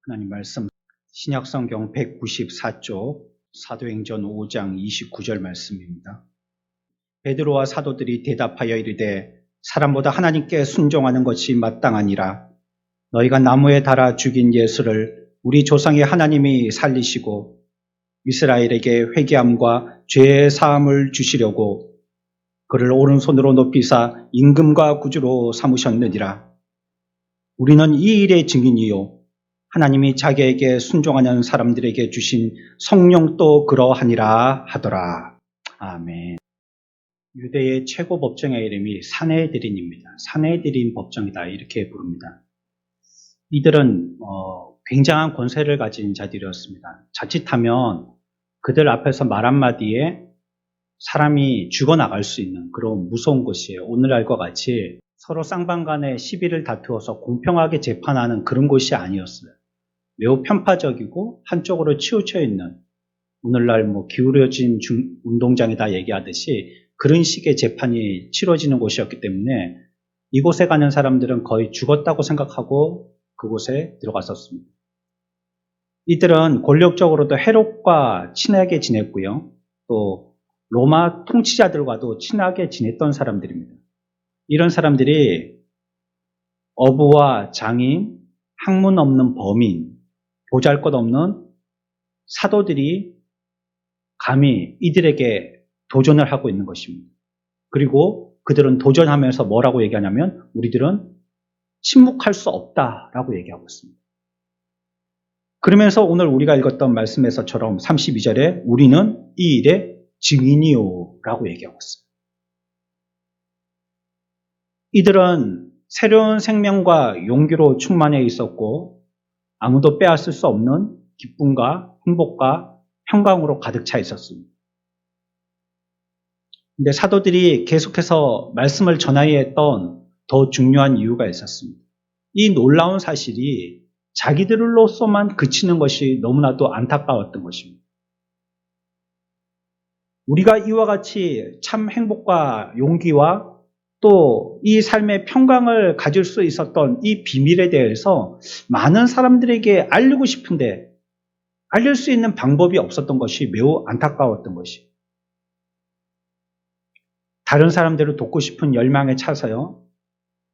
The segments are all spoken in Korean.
하나님 말씀 신약성경 194쪽 사도행전 5장 29절 말씀입니다. 베드로와 사도들이 대답하여 이르되 사람보다 하나님께 순종하는 것이 마땅하니라. 너희가 나무에 달아 죽인 예수를 우리 조상의 하나님이 살리시고 이스라엘에게 회개함과 죄의 사함을 주시려고 그를 오른손으로 높이사 임금과 구주로 삼으셨느니라. 우리는 이 일의 증인이요 하나님이 자기에게 순종하는 사람들에게 주신 성령도 그러하니라 하더라. 아멘. 유대의 최고 법정의 이름이 사내드린입니다. 사내드린 법정이다 이렇게 부릅니다. 이들은 굉장한 권세를 가진 자들이었습니다. 자칫하면 그들 앞에서 말 한마디에 사람이 죽어나갈 수 있는 그런 무서운 곳이에요. 오늘날과 같이 서로 쌍방간에 시비를 다투어서 공평하게 재판하는 그런 곳이 아니었어요. 매우 편파적이고 한쪽으로 치우쳐 있는, 오늘날 기울어진 운동장이다 얘기하듯이 그런 식의 재판이 치러지는 곳이었기 때문에 이곳에 가는 사람들은 거의 죽었다고 생각하고 그곳에 들어갔었습니다. 이들은 권력적으로도 헤롯과 친하게 지냈고요. 또 로마 통치자들과도 친하게 지냈던 사람들입니다. 이런 사람들이 어부와 장인, 학문 없는 범인, 보잘것없는 사도들이 감히 이들에게 도전을 하고 있는 것입니다. 그리고 그들은 도전하면서 뭐라고 얘기하냐면 우리들은 침묵할 수 없다라고 얘기하고 있습니다. 그러면서 오늘 우리가 읽었던 말씀에서처럼 32절에 우리는 이 일의 증인이요 라고 얘기하고 있습니다. 이들은 새로운 생명과 용기로 충만해 있었고 아무도 빼앗을 수 없는 기쁨과 행복과 평강으로 가득 차 있었습니다. 근데 사도들이 계속해서 말씀을 전하여야 했던 더 중요한 이유가 있었습니다. 이 놀라운 사실이 자기들로서만 그치는 것이 너무나도 안타까웠던 것입니다. 우리가 이와 같이 참 행복과 용기와 또 이 삶의 평강을 가질 수 있었던 이 비밀에 대해서 많은 사람들에게 알리고 싶은데 알릴 수 있는 방법이 없었던 것이 매우 안타까웠던 것이. 다른 사람들을 돕고 싶은 열망에 차서요.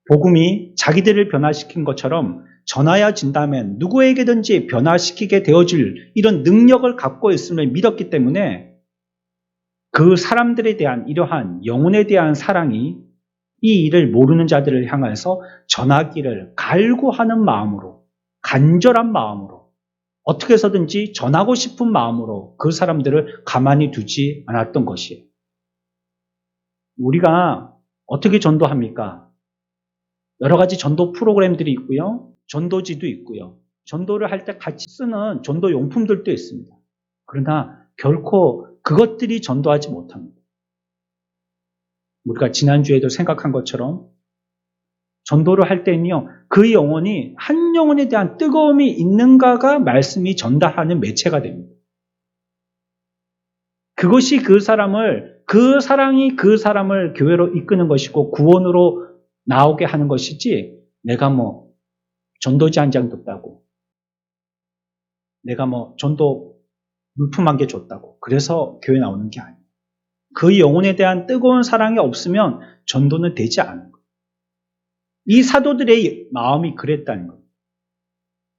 복음이 자기들을 변화시킨 것처럼 전하여진다면 누구에게든지 변화시키게 되어질 이런 능력을 갖고 있음을 믿었기 때문에 그 사람들에 대한 이러한 영혼에 대한 사랑이 이 일을 모르는 자들을 향해서 전하기를 갈구하는 마음으로, 간절한 마음으로, 어떻게 해서든지 전하고 싶은 마음으로 그 사람들을 가만히 두지 않았던 것이에요. 우리가 어떻게 전도합니까? 여러 가지 전도 프로그램들이 있고요. 전도지도 있고요. 전도를 할 때 같이 쓰는 전도 용품들도 있습니다. 그러나 결코 그것들이 전도하지 못합니다. 우리가 지난주에도 생각한 것처럼 전도를 할 때는요, 그 영혼이 한 영혼에 대한 뜨거움이 있는가가 말씀이 전달하는 매체가 됩니다. 그것이 그 사랑이 그 사람을 교회로 이끄는 것이고 구원으로 나오게 하는 것이지, 내가 전도지 한 장 줬다고, 내가 전도 물품 한 개 줬다고, 그래서 교회 나오는 게 아니에요. 그 영혼에 대한 뜨거운 사랑이 없으면 전도는 되지 않은 거예요. 이 사도들의 마음이 그랬다는 거예요.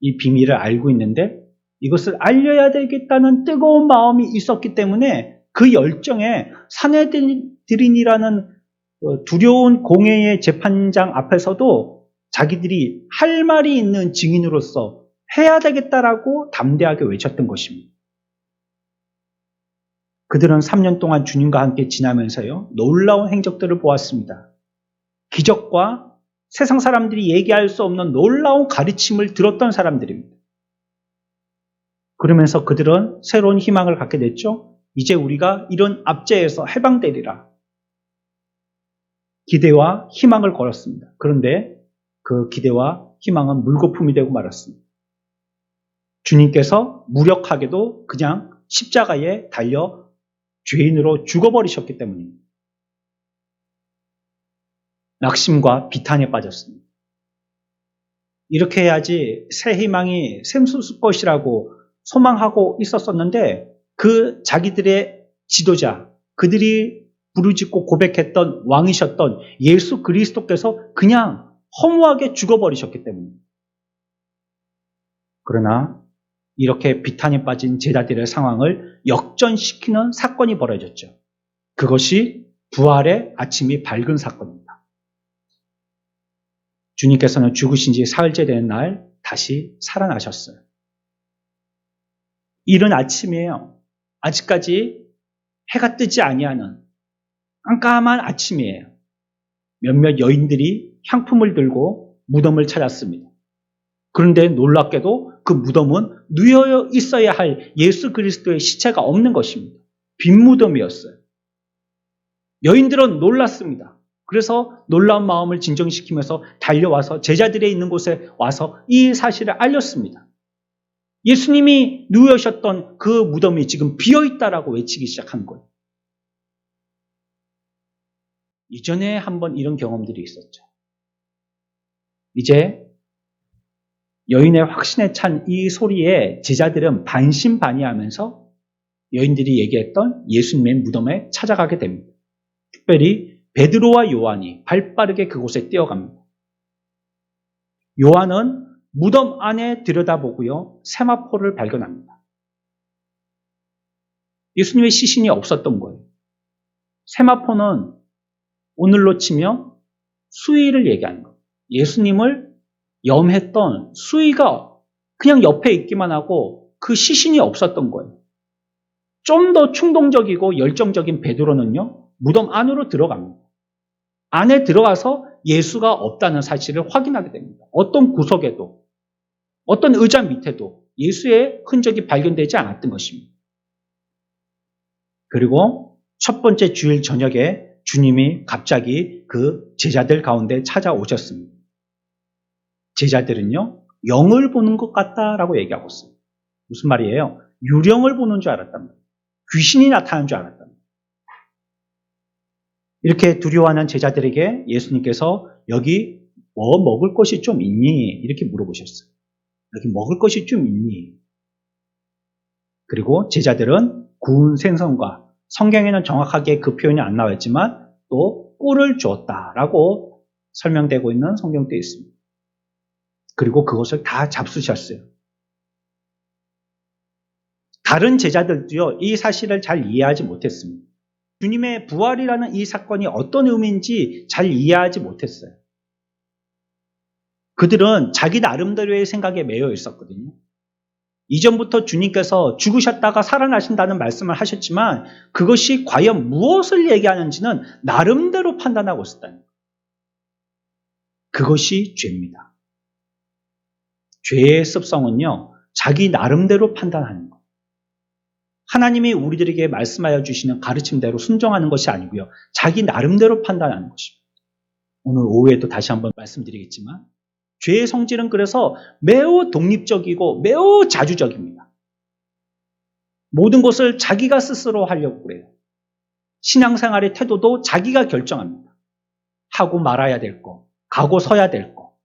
이 비밀을 알고 있는데 이것을 알려야 되겠다는 뜨거운 마음이 있었기 때문에 그 열정에 사내들인이라는 두려운 공회의 재판장 앞에서도 자기들이 할 말이 있는 증인으로서 해야 되겠다라고 담대하게 외쳤던 것입니다. 그들은 3년 동안 주님과 함께 지나면서요, 놀라운 행적들을 보았습니다. 기적과 세상 사람들이 얘기할 수 없는 놀라운 가르침을 들었던 사람들입니다. 그러면서 그들은 새로운 희망을 갖게 됐죠. 이제 우리가 이런 압제에서 해방되리라. 기대와 희망을 걸었습니다. 그런데 그 기대와 희망은 물거품이 되고 말았습니다. 주님께서 무력하게도 그냥 십자가에 달려 죄인으로 죽어버리셨기 때문입니다. 낙심과 비탄에 빠졌습니다. 이렇게 해야지 새 희망이 샘솟을 것이라고 소망하고 있었었는데 그 자기들의 지도자, 그들이 부르짖고 고백했던 왕이셨던 예수 그리스도께서 그냥 허무하게 죽어버리셨기 때문입니다. 그러나 이렇게 비탄에 빠진 제자들의 상황을 역전시키는 사건이 벌어졌죠. 그것이 부활의 아침이 밝은 사건입니다. 주님께서는 죽으신 지 사흘째 되는 날 다시 살아나셨어요. 이른 아침이에요. 아직까지 해가 뜨지 아니하는 깜깜한 아침이에요. 몇몇 여인들이 향품을 들고 무덤을 찾았습니다. 그런데 놀랍게도 그 무덤은 누여 있어야 할 예수 그리스도의 시체가 없는 것입니다. 빈 무덤이었어요. 여인들은 놀랐습니다. 그래서 놀라운 마음을 진정시키면서 달려와서 제자들이 있는 곳에 와서 이 사실을 알렸습니다. 예수님이 누우셨던 그 무덤이 지금 비어있다라고 외치기 시작한 거예요. 이전에 한번 이런 경험들이 있었죠. 이제 여인의 확신에 찬 이 소리에 제자들은 반신반의하면서 여인들이 얘기했던 예수님의 무덤에 찾아가게 됩니다. 특별히 베드로와 요한이 발빠르게 그곳에 뛰어갑니다. 요한은 무덤 안에 들여다보고요, 세마포를 발견합니다. 예수님의 시신이 없었던 거예요. 세마포는 오늘로 치면 수의를 얘기하는 거예요. 예수님을 염했던 수의가 그냥 옆에 있기만 하고 그 시신이 없었던 거예요. 좀 더 충동적이고 열정적인 베드로는요, 무덤 안으로 들어갑니다. 안에 들어가서 예수가 없다는 사실을 확인하게 됩니다. 어떤 구석에도, 어떤 의자 밑에도 예수의 흔적이 발견되지 않았던 것입니다. 그리고 첫 번째 주일 저녁에 주님이 갑자기 그 제자들 가운데 찾아오셨습니다. 제자들은요, 영을 보는 것 같다라고 얘기하고 있습니다. 무슨 말이에요? 유령을 보는 줄 알았답니다. 귀신이 나타난 줄 알았답니다. 이렇게 두려워하는 제자들에게 예수님께서 여기 뭐 먹을 것이 좀 있니? 이렇게 물어보셨어요. 여기 먹을 것이 좀 있니? 그리고 제자들은 구운 생선과, 성경에는 정확하게 그 표현이 안 나와 있지만 또 꿀을 주었다라고 설명되고 있는 성경도 있습니다. 그리고 그것을 다 잡수셨어요. 다른 제자들도요, 이 사실을 잘 이해하지 못했습니다. 주님의 부활이라는 이 사건이 어떤 의미인지 잘 이해하지 못했어요. 그들은 자기 나름대로의 생각에 매여 있었거든요. 이전부터 주님께서 죽으셨다가 살아나신다는 말씀을 하셨지만 그것이 과연 무엇을 얘기하는지는 나름대로 판단하고 있었다는 거예요. 그것이 죄입니다. 죄의 습성은요, 자기 나름대로 판단하는 거예요. 하나님이 우리들에게 말씀하여 주시는 가르침대로 순종하는 것이 아니고요, 자기 나름대로 판단하는 것입니다. 오늘 오후에도 다시 한번 말씀드리겠지만 죄의 성질은 그래서 매우 독립적이고 매우 자주적입니다. 모든 것을 자기가 스스로 하려고 그래요. 신앙생활의 태도도 자기가 결정합니다. 하고 말아야 될 거, 가고 서야 될 거,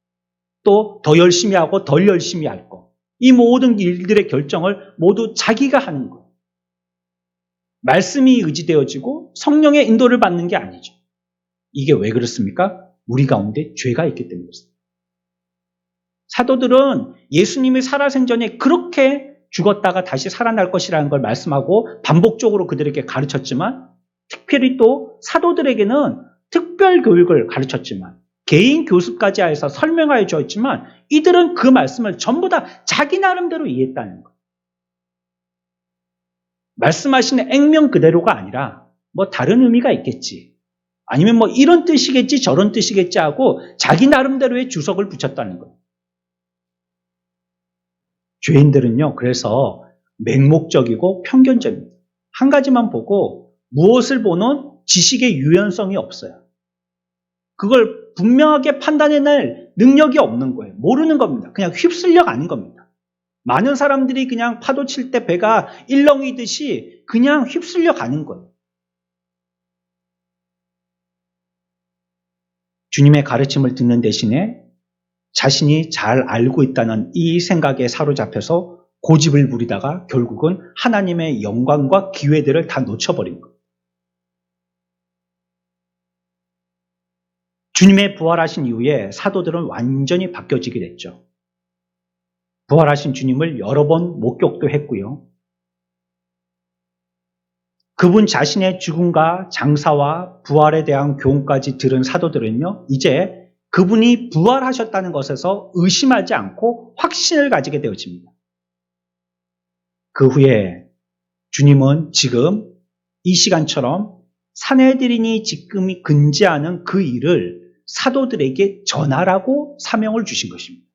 또 더 열심히 하고 덜 열심히 할 거, 이 모든 일들의 결정을 모두 자기가 하는 거예요. 말씀이 의지되어지고 성령의 인도를 받는 게 아니죠. 이게 왜 그렇습니까? 우리 가운데 죄가 있기 때문에 그렇습니다. 사도들은 예수님이 살아생전에 그렇게 죽었다가 다시 살아날 것이라는 걸 말씀하고 반복적으로 그들에게 가르쳤지만, 특별히 또 사도들에게는 특별 교육을 가르쳤지만, 개인 교습까지 해서 설명하여 주었지만, 이들은 그 말씀을 전부 다 자기 나름대로 이해했다는 거예요. 말씀하시는 액면 그대로가 아니라 뭐 다른 의미가 있겠지, 아니면 뭐 이런 뜻이겠지 저런 뜻이겠지 하고 자기 나름대로의 주석을 붙였다는 거예요. 죄인들은요, 그래서 맹목적이고 편견적입니다. 한 가지만 보고 무엇을 보는 지식의 유연성이 없어요. 그걸 분명하게 판단해낼 능력이 없는 거예요. 모르는 겁니다. 그냥 휩쓸려 가는 겁니다. 많은 사람들이 그냥 파도 칠 때 배가 일렁이듯이 그냥 휩쓸려 가는 거예요. 주님의 가르침을 듣는 대신에 자신이 잘 알고 있다는 이 생각에 사로잡혀서 고집을 부리다가 결국은 하나님의 영광과 기회들을 다 놓쳐버린 겁니다. 주님의 부활하신 이후에 사도들은 완전히 바뀌어지게 됐죠. 부활하신 주님을 여러 번 목격도 했고요. 그분 자신의 죽음과 장사와 부활에 대한 교훈까지 들은 사도들은요, 이제 그분이 부활하셨다는 것에서 의심하지 않고 확신을 가지게 되어집니다. 그 후에 주님은 지금 이 시간처럼 산헤드린이 지금 근지하는 그 일을 사도들에게 전하라고 사명을 주신 것입니다.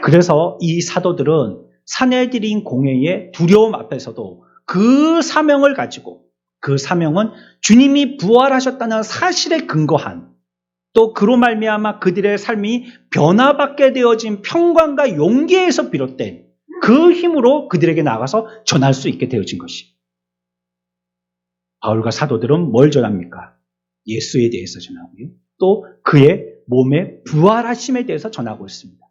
그래서 이 사도들은 산헤드린 공회의 두려움 앞에서도 그 사명을 가지고, 그 사명은 주님이 부활하셨다는 사실에 근거한, 또 그로 말미암아 그들의 삶이 변화받게 되어진 평강과 용기에서 비롯된 그 힘으로 그들에게 나가서 전할 수 있게 되어진 것이. 바울과 사도들은 뭘 전합니까? 예수에 대해서 전하고요. 또 그의 몸의 부활하심에 대해서 전하고 있습니다.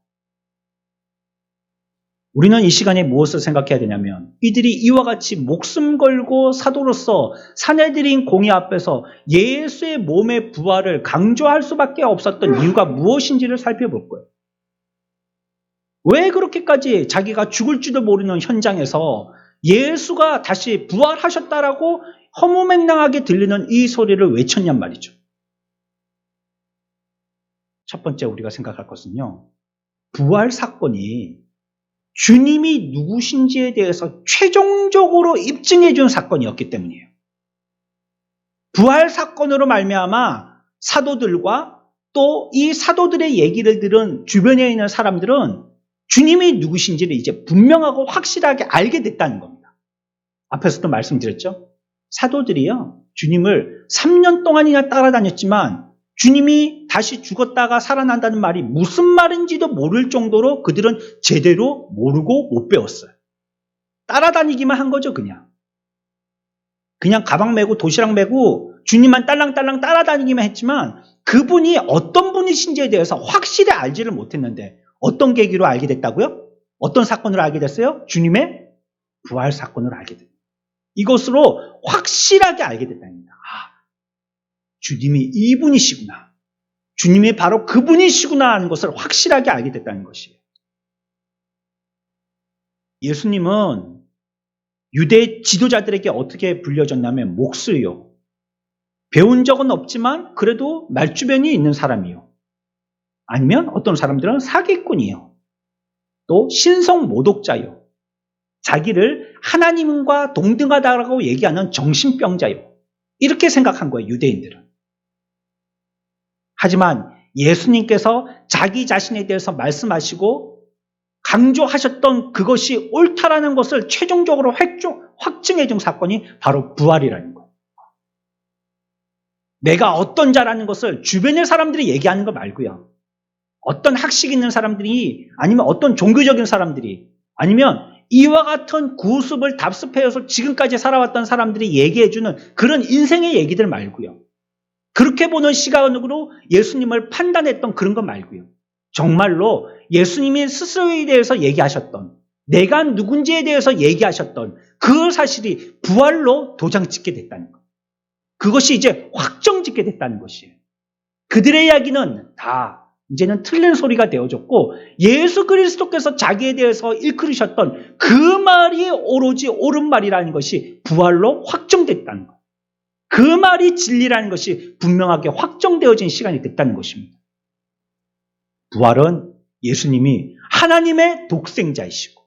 우리는 이 시간에 무엇을 생각해야 되냐면, 이들이 이와 같이 목숨 걸고 사도로서 산헤드린 공의 앞에서 예수의 몸의 부활을 강조할 수밖에 없었던 이유가 무엇인지를 살펴볼 거예요. 왜 그렇게까지 자기가 죽을지도 모르는 현장에서 예수가 다시 부활하셨다라고 허무맹랑하게 들리는 이 소리를 외쳤냔 말이죠. 첫 번째 우리가 생각할 것은요, 부활 사건이 주님이 누구신지에 대해서 최종적으로 입증해 준 사건이었기 때문이에요. 부활 사건으로 말미암아 사도들과 또 이 사도들의 얘기를 들은 주변에 있는 사람들은 주님이 누구신지를 이제 분명하고 확실하게 알게 됐다는 겁니다. 앞에서도 말씀드렸죠? 사도들이요, 주님을 3년 동안이나 따라다녔지만 주님이 다시 죽었다가 살아난다는 말이 무슨 말인지도 모를 정도로 그들은 제대로 모르고 못 배웠어요. 따라다니기만 한 거죠, 그냥. 그냥 가방 메고 도시락 메고 주님만 딸랑딸랑 따라다니기만 했지만 그분이 어떤 분이신지에 대해서 확실히 알지를 못했는데 어떤 계기로 알게 됐다고요? 어떤 사건으로 알게 됐어요? 주님의 부활 사건으로 알게 됐어요. 이것으로 확실하게 알게 됐다는 겁니다. 주님이 이분이시구나. 주님이 바로 그분이시구나 하는 것을 확실하게 알게 됐다는 것이에요. 예수님은 유대 지도자들에게 어떻게 불려졌냐면 목수요. 배운 적은 없지만 그래도 말주변이 있는 사람이요. 아니면 어떤 사람들은 사기꾼이요. 또 신성 모독자요. 자기를 하나님과 동등하다라고 얘기하는 정신병자요. 이렇게 생각한 거예요, 유대인들은. 하지만 예수님께서 자기 자신에 대해서 말씀하시고 강조하셨던 그것이 옳다라는 것을 최종적으로 확증해 준 사건이 바로 부활이라는 거예요. 내가 어떤 자라는 것을 주변의 사람들이 얘기하는 거 말고요. 어떤 학식 있는 사람들이, 아니면 어떤 종교적인 사람들이, 아니면 이와 같은 구습을 답습해서 지금까지 살아왔던 사람들이 얘기해주는 그런 인생의 얘기들 말고요. 그렇게 보는 시각으로 예수님을 판단했던 그런 것 말고요. 정말로 예수님이 스스로에 대해서 얘기하셨던, 내가 누군지에 대해서 얘기하셨던 그 사실이 부활로 도장 찍게 됐다는 것. 그것이 이제 확정 짓게 됐다는 것이에요. 그들의 이야기는 다 이제는 틀린 소리가 되어졌고 예수 그리스도께서 자기에 대해서 일컬으셨던 그 말이 오로지 옳은 말이라는 것이 부활로 확정됐다는 것. 그 말이 진리라는 것이 분명하게 확정되어진 시간이 됐다는 것입니다. 부활은 예수님이 하나님의 독생자이시고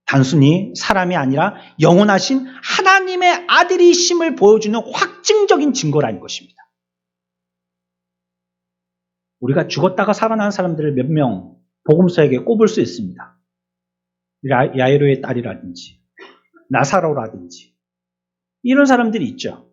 단순히 사람이 아니라 영원하신 하나님의 아들이심을 보여주는 확증적인 증거라는 것입니다. 우리가 죽었다가 살아난 사람들을 몇 명 복음서에게 꼽을 수 있습니다. 야이로의 딸이라든지 나사로라든지 이런 사람들이 있죠.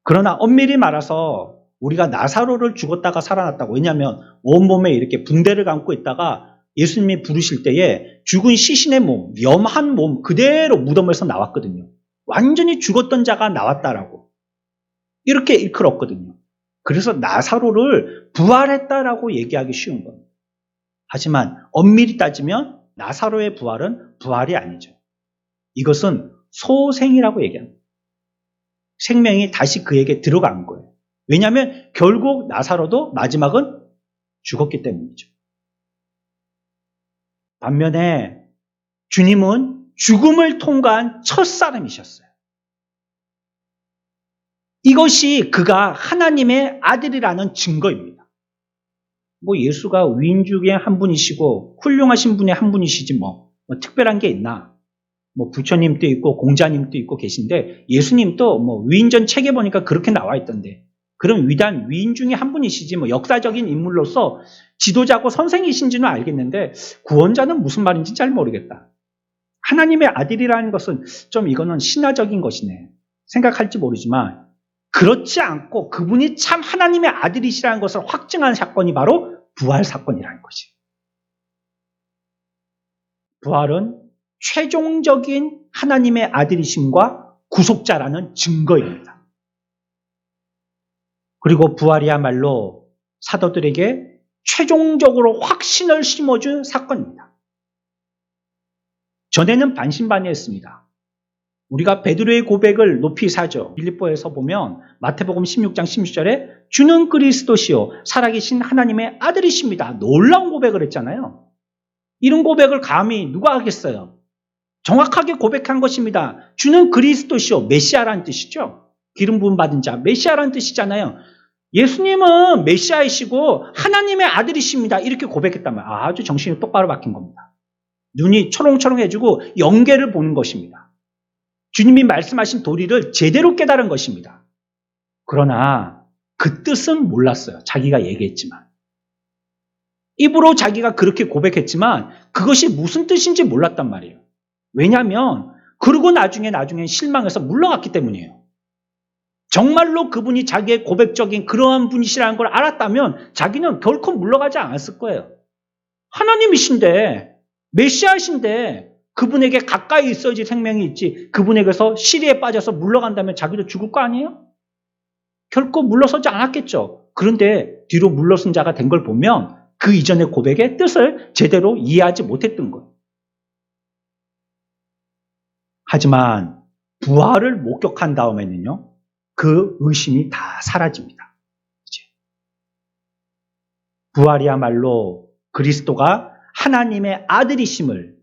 그러나 엄밀히 말해서 우리가 나사로를 죽었다가 살아났다고, 왜냐하면 온몸에 이렇게 붕대를 감고 있다가 예수님이 부르실 때에 죽은 시신의 몸, 염한 몸 그대로 무덤에서 나왔거든요. 완전히 죽었던 자가 나왔다라고 이렇게 일컬었거든요. 그래서 나사로를 부활했다라고 얘기하기 쉬운 겁니다. 하지만 엄밀히 따지면 나사로의 부활은 부활이 아니죠. 이것은 소생이라고 얘기합니다. 생명이 다시 그에게 들어간 거예요. 왜냐하면 결국 나사로도 마지막은 죽었기 때문이죠. 반면에 주님은 죽음을 통과한 첫 사람이셨어요. 이것이 그가 하나님의 아들이라는 증거입니다. 예수가 위인 중에 한 분이시고 훌륭하신 분의 한 분이시지 뭐 특별한 게 있나? 부처님도 있고 공자님도 있고 계신데 예수님도 위인전 책에 보니까 그렇게 나와 있던데 그럼 위대한 위인 중에 한 분이시지 역사적인 인물로서 지도자고 선생이신지는 알겠는데 구원자는 무슨 말인지 잘 모르겠다. 하나님의 아들이라는 것은 좀 이거는 신화적인 것이네. 생각할지 모르지만 그렇지 않고 그분이 참 하나님의 아들이시라는 것을 확증한 사건이 바로 부활 사건이라는 것이에요. 부활은 최종적인 하나님의 아들이심과 구속자라는 증거입니다. 그리고 부활이야말로 사도들에게 최종적으로 확신을 심어준 사건입니다. 전에는 반신반의했습니다. 우리가 베드로의 고백을 높이 사죠. 빌립보에서 보면 마태복음 16장 16절에 주는 그리스도시요 살아계신 하나님의 아들이십니다. 놀라운 고백을 했잖아요. 이런 고백을 감히 누가 하겠어요? 정확하게 고백한 것입니다. 주는 그리스도시요 메시아라는 뜻이죠. 기름 부음 받은 자 메시아라는 뜻이잖아요. 예수님은 메시아이시고 하나님의 아들이십니다. 이렇게 고백했단 말이에요. 아주 정신이 똑바로 박힌 겁니다. 눈이 초롱초롱해지고 영계를 보는 것입니다. 주님이 말씀하신 도리를 제대로 깨달은 것입니다. 그러나 그 뜻은 몰랐어요. 자기가 얘기했지만. 입으로 자기가 그렇게 고백했지만 그것이 무슨 뜻인지 몰랐단 말이에요. 왜냐하면 그러고 나중엔 실망해서 물러갔기 때문이에요. 정말로 그분이 자기의 고백적인 그러한 분이시라는 걸 알았다면 자기는 결코 물러가지 않았을 거예요. 하나님이신데 메시아이신데 그분에게 가까이 있어야지 생명이 있지 그분에게서 시리에 빠져서 물러간다면 자기도 죽을 거 아니에요? 결코 물러서지 않았겠죠. 그런데 뒤로 물러선 자가 된 걸 보면 그 이전의 고백의 뜻을 제대로 이해하지 못했던 거예요. 하지만 부활을 목격한 다음에는요. 그 의심이 다 사라집니다. 부활이야말로 그리스도가 하나님의 아들이심을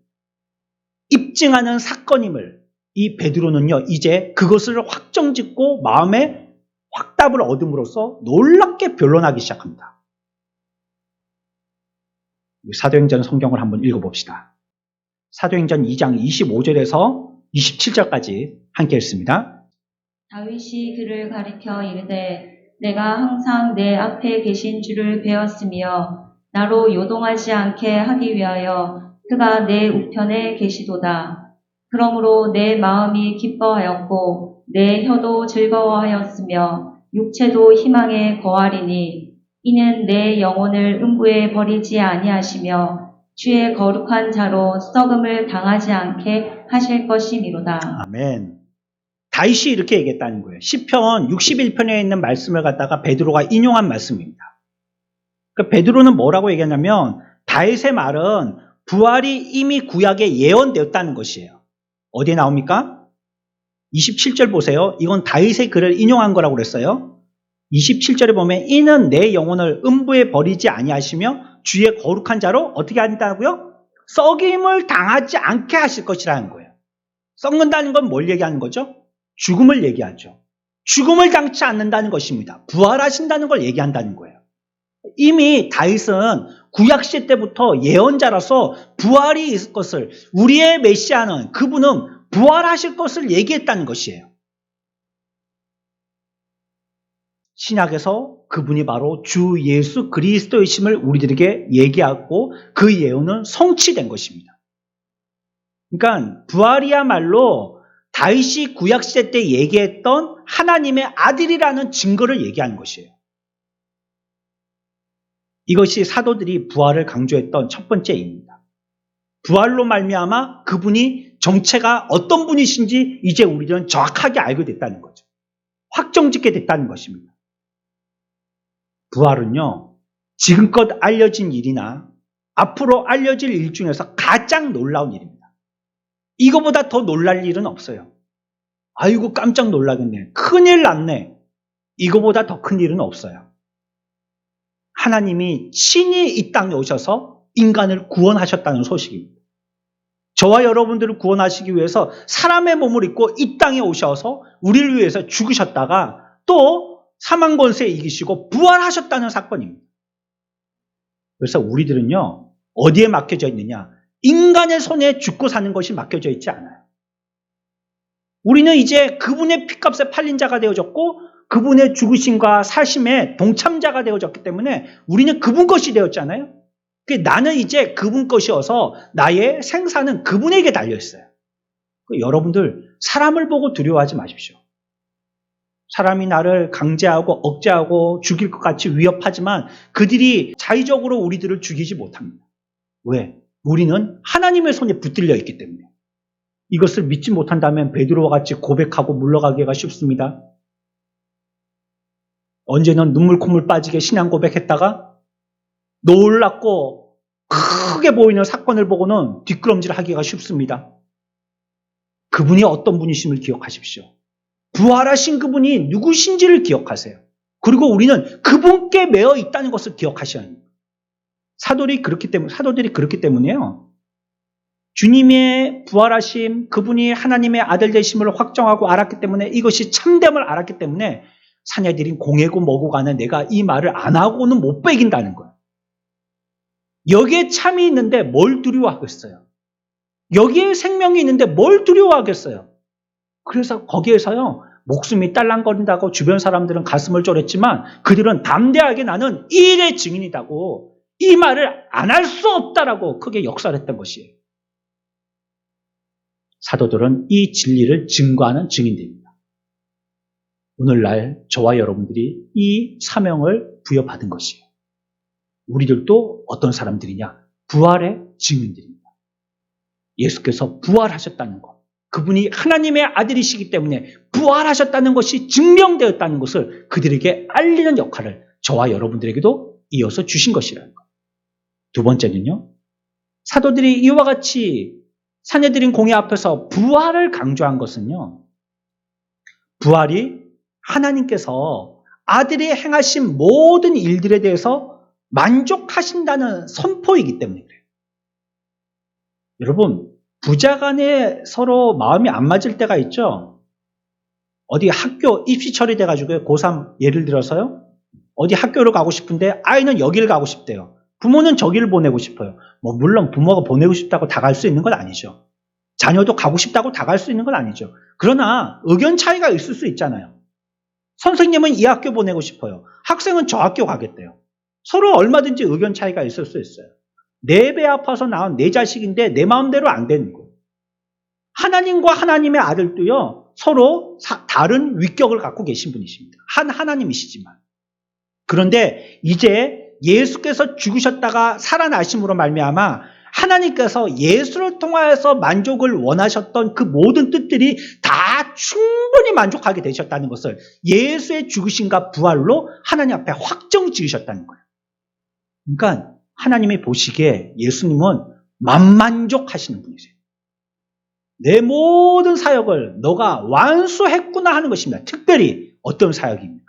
입증하는 사건임을 이 베드로는요. 이제 그것을 확정짓고 마음에 확답을 얻음으로써 놀랍게 변론하기 시작합니다. 사도행전 성경을 한번 읽어봅시다. 사도행전 2장 25절에서 27절까지 함께 읽습니다. 다윗이 그를 가리켜 이르되 내가 항상 내 앞에 계신 줄을 배웠으며 나로 요동하지 않게 하기 위하여 그가 내 우편에 계시도다. 그러므로 내 마음이 기뻐하였고 내 혀도 즐거워하였으며 육체도 희망에 거하리니 이는 내 영혼을 음부에 버리지 아니하시며 주의 거룩한 자로 썩음을 당하지 않게 하실 것이미로다. 아멘. 다윗이 이렇게 얘기했다는 거예요. 시편 61편에 있는 말씀을 갖다가 베드로가 인용한 말씀입니다. 그러니까 베드로는 뭐라고 얘기하냐면 다윗의 말은 부활이 이미 구약에 예언되었다는 것이에요. 어디에 나옵니까? 27절 보세요. 이건 다윗의 글을 인용한 거라고 그랬어요. 27절에 보면 이는 내 영혼을 음부에 버리지 아니하시며 주의 거룩한 자로 어떻게 한다고요? 썩임을 당하지 않게 하실 것이라는 거예요. 썩는다는 건 뭘 얘기하는 거죠? 죽음을 얘기하죠. 죽음을 당치 않는다는 것입니다. 부활하신다는 걸 얘기한다는 거예요. 이미 다윗은 구약시대 때부터 예언자라서 부활이 있을 것을 우리의 메시아는 그분은 부활하실 것을 얘기했다는 것이에요. 신약에서 그분이 바로 주 예수 그리스도이심을 우리들에게 얘기하고 그 예언은 성취된 것입니다. 그러니까 부활이야말로 다윗이 구약시대 때 얘기했던 하나님의 아들이라는 증거를 얘기하는 것이에요. 이것이 사도들이 부활을 강조했던 첫 번째 이유입니다. 부활로 말미암아 그분이 정체가 어떤 분이신지 이제 우리는 정확하게 알게 됐다는 거죠. 확정짓게 됐다는 것입니다. 부활은요, 지금껏 알려진 일이나 앞으로 알려질 일 중에서 가장 놀라운 일입니다. 이거보다 더 놀랄 일은 없어요. 아이고 깜짝 놀라겠네. 큰일 났네. 이거보다 더 큰 일은 없어요. 하나님이 친히 이 땅에 오셔서 인간을 구원하셨다는 소식입니다. 저와 여러분들을 구원하시기 위해서 사람의 몸을 입고 이 땅에 오셔서 우리를 위해서 죽으셨다가 또 사망 권세에 이기시고 부활하셨다는 사건입니다. 그래서 우리들은요, 어디에 맡겨져 있느냐? 인간의 손에 죽고 사는 것이 맡겨져 있지 않아요. 우리는 이제 그분의 피값에 팔린 자가 되어졌고 그분의 죽으심과 사심에 동참자가 되어졌기 때문에 우리는 그분 것이 되었잖아요. 나는 이제 그분 것이어서 나의 생사는 그분에게 달려있어요. 여러분들 사람을 보고 두려워하지 마십시오. 사람이 나를 강제하고 억제하고 죽일 것 같이 위협하지만 그들이 자의적으로 우리들을 죽이지 못합니다. 왜? 우리는 하나님의 손에 붙들려 있기 때문에. 이것을 믿지 못한다면 베드로와 같이 고백하고 물러가기가 쉽습니다. 언제는 눈물 콧물 빠지게 신앙 고백했다가 놀랍고 크게 보이는 사건을 보고는 뒷걸음질하기가 쉽습니다. 그분이 어떤 분이심을 기억하십시오. 부활하신 그분이 누구신지를 기억하세요. 그리고 우리는 그분께 매어 있다는 것을 기억하셔야 합니다. 사도들이 그렇기 때문에요. 주님의 부활하심, 그분이 하나님의 아들 되심을 확정하고 알았기 때문에 이것이 참됨을 알았기 때문에 사내들인 공예고 뭐고 간에 내가 이 말을 안 하고는 못 빼긴다는 거예요. 여기에 참이 있는데 뭘 두려워하겠어요? 여기에 생명이 있는데 뭘 두려워하겠어요? 그래서 거기에서요, 목숨이 딸랑거린다고 주변 사람들은 가슴을 졸였지만 그들은 담대하게 나는 이 일의 증인이다고 이 말을 안 할 수 없다라고 크게 역설했던 것이에요. 사도들은 이 진리를 증거하는 증인들입니다. 오늘날 저와 여러분들이 이 사명을 부여받은 것이에요. 우리들도 어떤 사람들이냐? 부활의 증인들입니다. 예수께서 부활하셨다는 것, 그분이 하나님의 아들이시기 때문에 부활하셨다는 것이 증명되었다는 것을 그들에게 알리는 역할을 저와 여러분들에게도 이어서 주신 것이라는 것. 두 번째는요, 사도들이 이와 같이 사내들인 공회 앞에서 부활을 강조한 것은요, 부활이 하나님께서 아들이 행하신 모든 일들에 대해서 만족하신다는 선포이기 때문에 그래요. 여러분, 부자간에 서로 마음이 안 맞을 때가 있죠. 어디 학교 입시 처리돼가지고 고3 예를 들어서요, 어디 학교를 가고 싶은데 아이는 여기를 가고 싶대요. 부모는 저기를 보내고 싶어요. 물론 부모가 보내고 싶다고 다 갈 수 있는 건 아니죠. 자녀도 가고 싶다고 다 갈 수 있는 건 아니죠. 그러나 의견 차이가 있을 수 있잖아요. 선생님은 이 학교 보내고 싶어요. 학생은 저 학교 가겠대요. 서로 얼마든지 의견 차이가 있을 수 있어요. 내 배 아파서 낳은 내 자식인데 내 마음대로 안 되는 거예요. 하나님과 하나님의 아들도요, 서로 다른 위격을 갖고 계신 분이십니다. 하나님이시지만. 그런데 이제 예수께서 죽으셨다가 살아나심으로 말미암아 하나님께서 예수를 통하여서 만족을 원하셨던 그 모든 뜻들이 다 충분히 만족하게 되셨다는 것을 예수의 죽으심과 부활로 하나님 앞에 확정 지으셨다는 거예요. 그러니까 하나님이 보시기에 예수님은 만만족하시는 분이세요. 내 모든 사역을 너가 완수했구나 하는 것입니다. 특별히 어떤 사역입니까?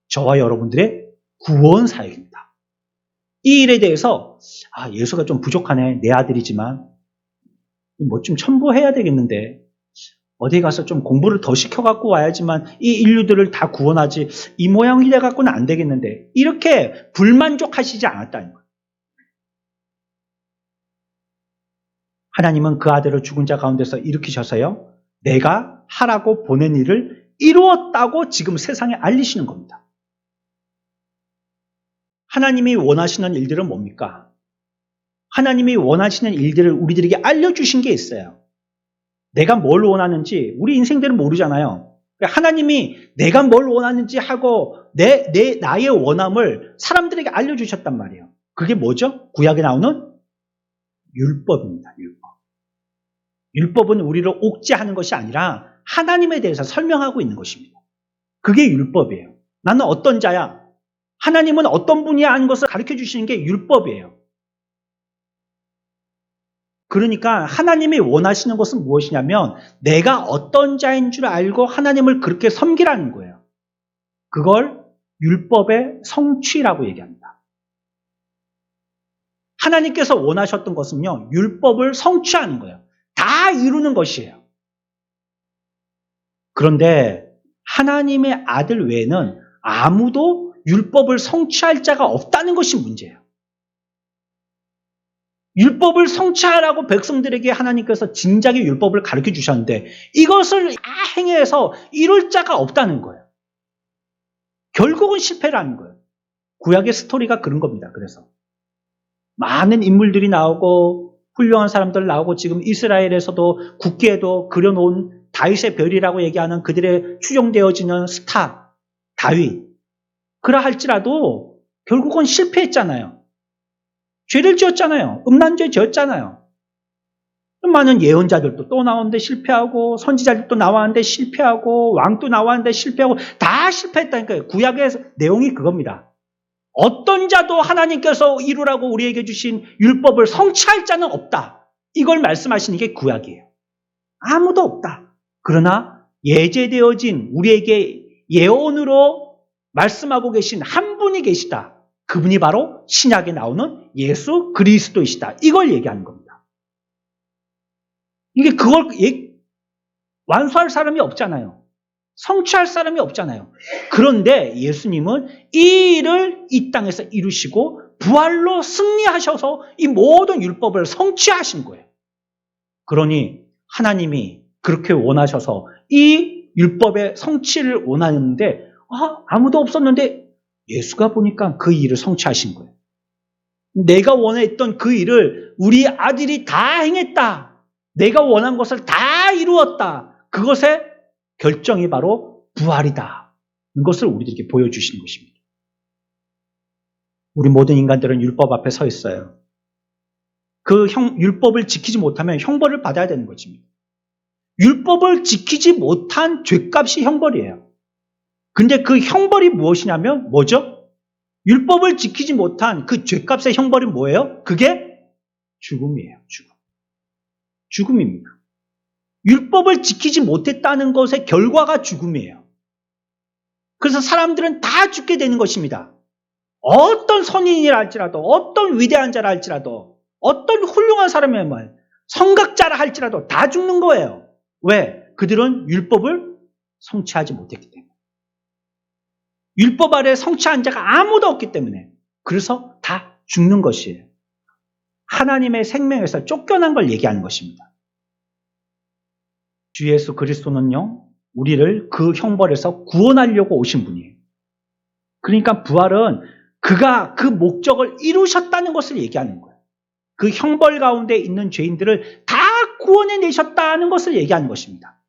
저와 여러분들의 구원 사역입니다. 이 일에 대해서 예수가 좀 부족하네. 내 아들이지만 뭐 좀 첨부해야 되겠는데 어디 가서 좀 공부를 더 시켜갖고 와야지만 이 인류들을 다 구원하지 이 모양이 돼갖고는 안 되겠는데 이렇게 불만족하시지 않았다는 거예요. 하나님은 그 아들을 죽은 자 가운데서 일으키셔서요, 내가 하라고 보낸 일을 이루었다고 지금 세상에 알리시는 겁니다. 하나님이 원하시는 일들은 뭡니까? 하나님이 원하시는 일들을 우리들에게 알려주신 게 있어요. 내가 뭘 원하는지 우리 인생들은 모르잖아요. 하나님이 내가 뭘 원하는지 하고 나의 원함을 사람들에게 알려주셨단 말이에요. 그게 뭐죠? 구약에 나오는 율법입니다. 율법은 우리를 옥죄하는 것이 아니라 하나님에 대해서 설명하고 있는 것입니다. 그게 율법이에요. 나는 어떤 자야? 하나님은 어떤 분이야 하는 것을 가르쳐 주시는 게 율법이에요. 그러니까 하나님이 원하시는 것은 무엇이냐면 내가 어떤 자인 줄 알고 하나님을 그렇게 섬기라는 거예요. 그걸 율법의 성취라고 얘기합니다. 하나님께서 원하셨던 것은요, 율법을 성취하는 거예요. 다 이루는 것이에요. 그런데 하나님의 아들 외에는 아무도 율법을 성취할 자가 없다는 것이 문제예요. 율법을 성취하라고 백성들에게 하나님께서 진작에 율법을 가르쳐 주셨는데 이것을 다 행해서 이룰 자가 없다는 거예요. 결국은 실패라는 거예요. 구약의 스토리가 그런 겁니다. 그래서 많은 인물들이 나오고 훌륭한 사람들 나오고 지금 이스라엘에서도 국기에도 그려놓은 다윗의 별이라고 얘기하는 그들의 추종되어지는 스타 다윗. 그러할지라도 결국은 실패했잖아요. 죄를 지었잖아요. 음란죄 지었잖아요. 많은 예언자들도 또 나오는데 실패하고 선지자들도 나왔는데 실패하고 왕도 나왔는데 실패하고 다 실패했다니까요. 구약의 내용이 그겁니다. 어떤 자도 하나님께서 이루라고 우리에게 주신 율법을 성취할 자는 없다. 이걸 말씀하시는 게 구약이에요. 아무도 없다. 그러나 예제되어진 우리에게 예언으로 말씀하고 계신 한 분이 계시다. 그분이 바로 신약에 나오는 예수 그리스도이시다. 이걸 얘기하는 겁니다. 이게 그걸 완수할 사람이 없잖아요. 성취할 사람이 없잖아요. 그런데 예수님은 이 일을 이 땅에서 이루시고 부활로 승리하셔서 이 모든 율법을 성취하신 거예요. 그러니 하나님이 그렇게 원하셔서 이 율법의 성취를 원하는데 아무도 없었는데 예수가 보니까 그 일을 성취하신 거예요. 내가 원했던 그 일을 우리 아들이 다 행했다. 내가 원한 것을 다 이루었다. 그것의 결정이 바로 부활이다. 이것을 우리들에게 보여주시는 것입니다. 우리 모든 인간들은 율법 앞에 서 있어요. 그 율법을 지키지 못하면 형벌을 받아야 되는 것입니다. 율법을 지키지 못한 죄값이 형벌이에요. 근데 그 형벌이 무엇이냐면 뭐죠? 율법을 지키지 못한 그 죄값의 형벌이 뭐예요? 그게 죽음이에요. 죽음입니다. 율법을 지키지 못했다는 것의 결과가 죽음이에요. 그래서 사람들은 다 죽게 되는 것입니다. 어떤 선인이라 할지라도, 어떤 위대한 자라 할지라도, 어떤 훌륭한 사람이면 성각자라 할지라도 다 죽는 거예요. 왜? 그들은 율법을 성취하지 못했기 때문에. 율법 아래 성취한 자가 아무도 없기 때문에. 그래서 다 죽는 것이에요. 하나님의 생명에서 쫓겨난 걸 얘기하는 것입니다. 주 예수 그리스도는요, 우리를 그 형벌에서 구원하려고 오신 분이에요. 그러니까 부활은 그가 그 목적을 이루셨다는 것을 얘기하는 거예요. 그 형벌 가운데 있는 죄인들을 다 구원해내셨다는 것을 얘기하는 것입니다.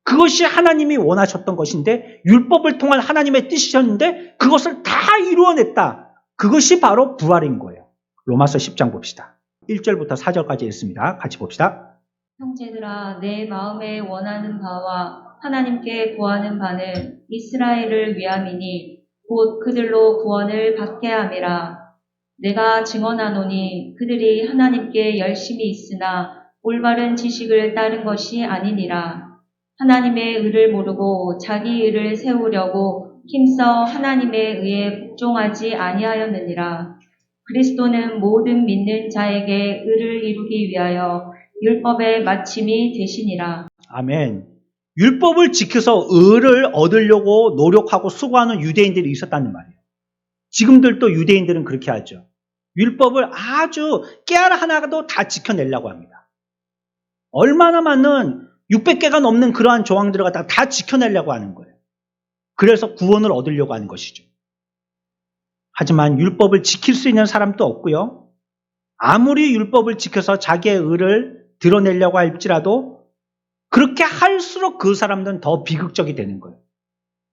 그것이 하나님이 원하셨던 것인데 율법을 통한 하나님의 뜻이셨는데 그것을 다 이루어냈다. 그것이 바로 부활인 거예요. 로마서 10장 봅시다. 1절부터 4절까지 읽습니다. 같이 봅시다. 형제들아, 내 마음에 원하는 바와 하나님께 구하는 바는 이스라엘을 위함이니 곧 그들로 구원을 받게 함이라. 내가 증언하노니 그들이 하나님께 열심히 있으나 올바른 지식을 따른 것이 아니니라. 하나님의 의를 모르고 자기 의를 세우려고 힘써 하나님의 의에 복종하지 아니하였느니라. 그리스도는 모든 믿는 자에게 의를 이루기 위하여 율법의 마침이 되시니라. 아멘. 율법을 지켜서 의를 얻으려고 노력하고 수고하는 유대인들이 있었다는 말이에요. 지금들도 유대인들은 그렇게 하죠. 율법을 아주 깨알 하나도 다 지켜내려고 합니다. 얼마나 많은 600개가 넘는 그러한 조항들을 갖다가 다 지켜내려고 하는 거예요. 그래서 구원을 얻으려고 하는 것이죠. 하지만 율법을 지킬 수 있는 사람도 없고요. 아무리 율법을 지켜서 자기의 의를 드러내려고 할지라도 그렇게 할수록 그 사람들은 더 비극적이 되는 거예요.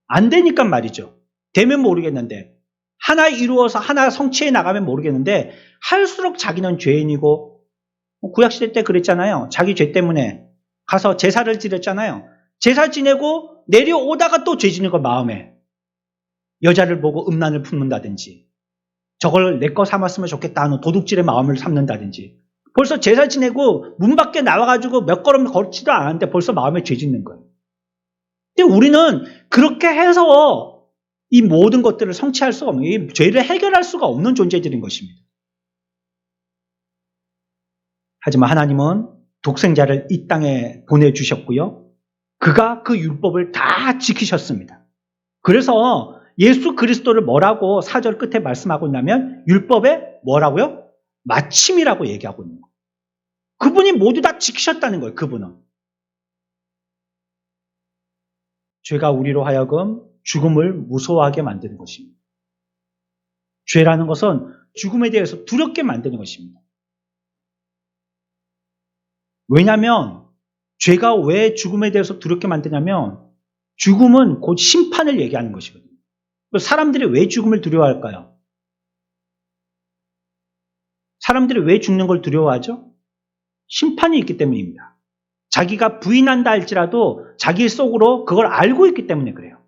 안 되니까 말이죠. 되면 모르겠는데 하나 이루어서 하나 성취해 나가면 모르겠는데 할수록 자기는 죄인이고 구약시대 때 그랬잖아요. 자기 죄 때문에 가서 제사를 지냈잖아요. 제사 지내고 내려오다가 또 죄 지는 거 마음에. 여자를 보고 음란을 품는다든지, 저걸 내 거 삼았으면 좋겠다 하는 도둑질의 마음을 삼는다든지, 벌써 제사 지내고 문 밖에 나와가지고 몇 걸음 걷지도 않았는데 벌써 마음에 죄 짓는 거예요. 근데 우리는 그렇게 해서 이 모든 것들을 성취할 수가 없는, 이 죄를 해결할 수가 없는 존재들인 것입니다. 하지만 하나님은 독생자를 이 땅에 보내주셨고요. 그가 그 율법을 다 지키셨습니다. 그래서 예수 그리스도를 뭐라고 4절 끝에 말씀하고 있냐면 율법의 뭐라고요? 마침이라고 얘기하고 있는 거예요. 그분이 모두 다 지키셨다는 거예요. 그분은. 죄가 우리로 하여금 죽음을 무서워하게 만드는 것입니다. 죄라는 것은 죽음에 대해서 두렵게 만드는 것입니다. 왜냐하면 죄가 왜 죽음에 대해서 두렵게 만드냐면 죽음은 곧 심판을 얘기하는 것이거든요. 사람들이 왜 죽음을 두려워할까요? 사람들이 왜 죽는 걸 두려워하죠? 심판이 있기 때문입니다. 자기가 부인한다 할지라도 자기 속으로 그걸 알고 있기 때문에 그래요.